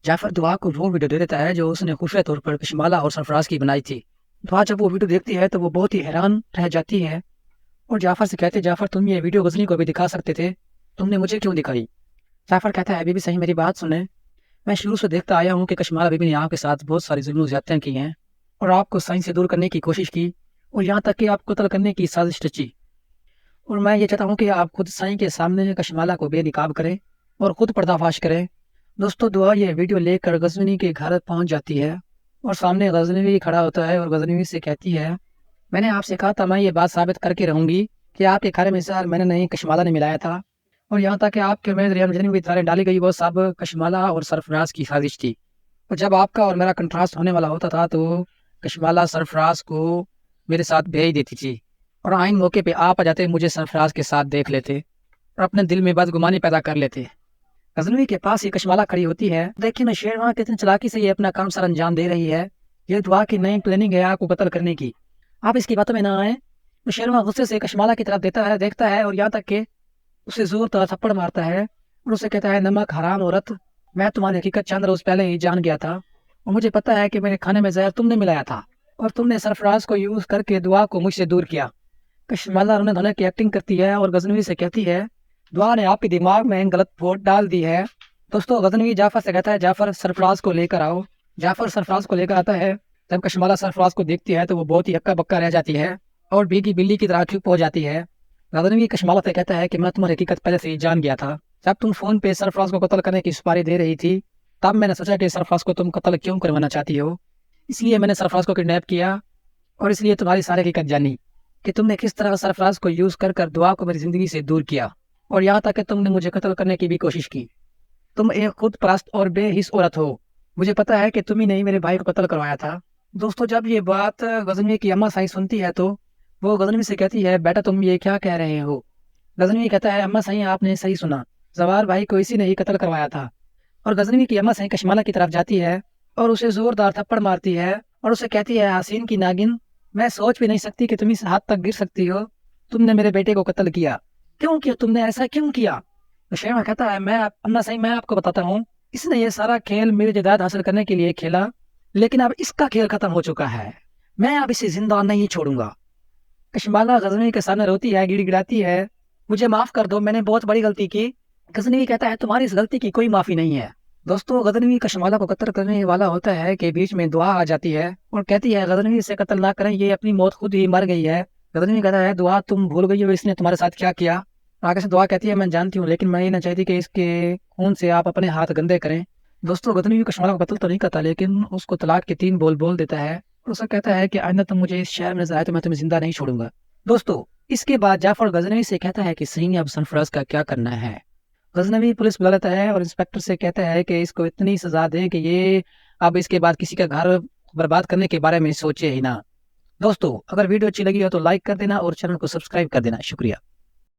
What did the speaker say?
जाफर दुआ को वो वीडियो दे देता है जो उसने खुफिया तौर पर कशमाला और सरफराज की बनाई थी। दुआ जब वो वीडियो देखती है तो वो बहुत ही हैरान रह जाती है और जाफर से कहते, जाफर तुम ये वीडियो गजनी को भी दिखा सकते थे, तुमने मुझे क्यों दिखाई? जाफर कहता है, बीबी सही मेरी बात सुने, मैं शुरू से देखता आया हूँ कि कशमाला बीबी ने आपके साथ बहुत सारी जुल्म ज़्यादतियाँ की हैं और आपको सही से दूर करने की कोशिश की और यहाँ तक कि आपको कत्ल करने की साजिश रची। और मैं ये चाहता हूँ कि आप खुद सही के सामने कशमाला को बेनिकाब करें और खुद पर्दाफाश करें। दोस्तों दुआ ये वीडियो लेकर गजनवी के घर पहुँच जाती है और सामने गजनवी खड़ा होता है और गजनवी से कहती है, मैंने आपसे कहा था मैं ये बात साबित करके रहूँगी कि आपके खाने में जहर मैंने नहीं कशमाला ने मिलाया था और यहाँ तक कि आपके में जितनी भी तारें डाली गई वो सब कशमाला और सरफराज की साजिश थी। और जब आपका और मेरा कंट्रास्ट होने वाला होता था तो कशमाला सरफराज को मेरे साथ भेज देती थी और आइन मौके पे आप आ जाते, मुझे सरफराज के साथ देख लेते और अपने दिल में बदगुमानी पैदा कर लेते। गजनवी के पास ये कशमाला खड़ी होती है। देखिए मैं शेरवां कितनी चालाकी से ये अपना काम सर अंजाम दे रही है। ये दुआ की नई प्लानिंग है आपको कत्ल करने की, आप इसकी बातों में ना आए। तो शेरवां गुस्से से कशमाला की तरफ देखता है और यहाँ तक कि उसे जोर थप्पड़ मारता है और उसे कहता है, नमक हराम औरत, मैं तुम्हारी हकीकत चंद रोज पहले ही जान गया था और मुझे पता है कि मेरे खाने में जहर तुमने मिलाया था और तुमने सरफराज को यूज करके दुआ को मुझसे दूर किया। कशमाला रोने धोने की एक्टिंग करती है और गजनवी से कहती है, दुआ ने आपके दिमाग में गलत वोट डाल दी है। दोस्तों गजनवी जाफर से कहता है, जाफर सरफराज को लेकर आओ। जाफर सरफराज को लेकर आता है। जब कशमाला सरफराज को देखती है तो वो बहुत ही हक्का बक्का रह जाती है और भीगी बिल्ली की तरह चुप हो जाती है। गजनवी कशमाला से कहता है कि मैं तुम्हारी हकीकत पहले से ही जान गया था। जब तुम फोन पे सरफराज को कत्ल करने की सुपारी दे रही थी तब मैंने सोचा कि सरफराज को तुम कत्ल क्यों करवाना चाहती हो, इसलिए मैंने सरफराज को किडनैप किया और इसलिए तुम्हारी सारी हकीकत जानी कि तुमने किस तरह सरफराज को यूज कर दुआ को मेरी जिंदगी से दूर किया और यहाँ तक कि तुमने मुझे कत्ल करने की भी कोशिश की। तुम एक खुद परस्त और बेहिस औरत हो। मुझे पता है कि तुम ही नहीं मेरे भाई को कत्ल करवाया था। दोस्तों जब ये बात गजनवी की अम्मा साई सुनती है तो वो गजनवी से कहती है, बेटा तुम ये क्या कह रहे हो? गजनवी कहता है, अम्मा साई आपने सही सुना, जवार भाई को इसी ने ही कत्ल करवाया था। और गजनवी की अम्मा साई कशमाला की तरफ जाती है और उसे जोरदार थप्पड़ मारती है और उसे कहती है, हसीन की नागिन, मैं सोच भी नहीं सकती कि तुम इस हाथ तक गिर सकती हो। तुमने मेरे बेटे को कत्ल किया, क्यों किया? तुमने ऐसा क्यों किया? तो शेरवा कहता है, मैं अम्मा साई मैं आपको बताता हूँ, इसने ये सारा खेल मेरी जायदाद हासिल करने के लिए खेला, लेकिन अब इसका खेल खत्म हो चुका है, मैं अब इसे जिंदा नहीं छोड़ूंगा। कशमाला गजनवी के सामने रोती है, गिड़गिड़ाती है, मुझे माफ कर दो, मैंने बहुत बड़ी गलती की। गजनवी कहता है, तुम्हारी इस गलती की कोई माफी नहीं है। दोस्तों गजनवी कशमाला को कत्ल करने वाला होता है कि बीच में दुआ आ जाती है और कहती है, गजनवी से कत्ल ना करें, ये अपनी मौत खुद ही मर गई है। गजनवी कहता है, दुआ तुम भूल गई हो इसने तुम्हारे साथ क्या किया? आगे से दुआ कहती है, मैं जानती हूँ, लेकिन मैं ये ना चाहती कि इसके खून से आप अपने हाथ गंदे करें। दोस्तों गजनवी कशमाला को कत्ल तो नहीं करता, लेकिन उसको तलाक के 3 बोल देता है और उसे कहता है कि आइंदा तुम मुझे इस शहर में नजर आए तो मैं तुम्हें जिंदा नहीं छोड़ूंगा। दोस्तों इसके बाद जाफर गजनवी से कहता है कि सही अब सरफराज का क्या करना है। गजनवी पुलिस बुला लेता है और इंस्पेक्टर से कहता है कि इसको इतनी सजा दे कि ये अब इसके बाद किसी का घर बर्बाद करने के बारे में सोचे ही ना। दोस्तों अगर वीडियो अच्छी लगी हो तो लाइक कर देना और चैनल को सब्सक्राइब कर देना। शुक्रिया।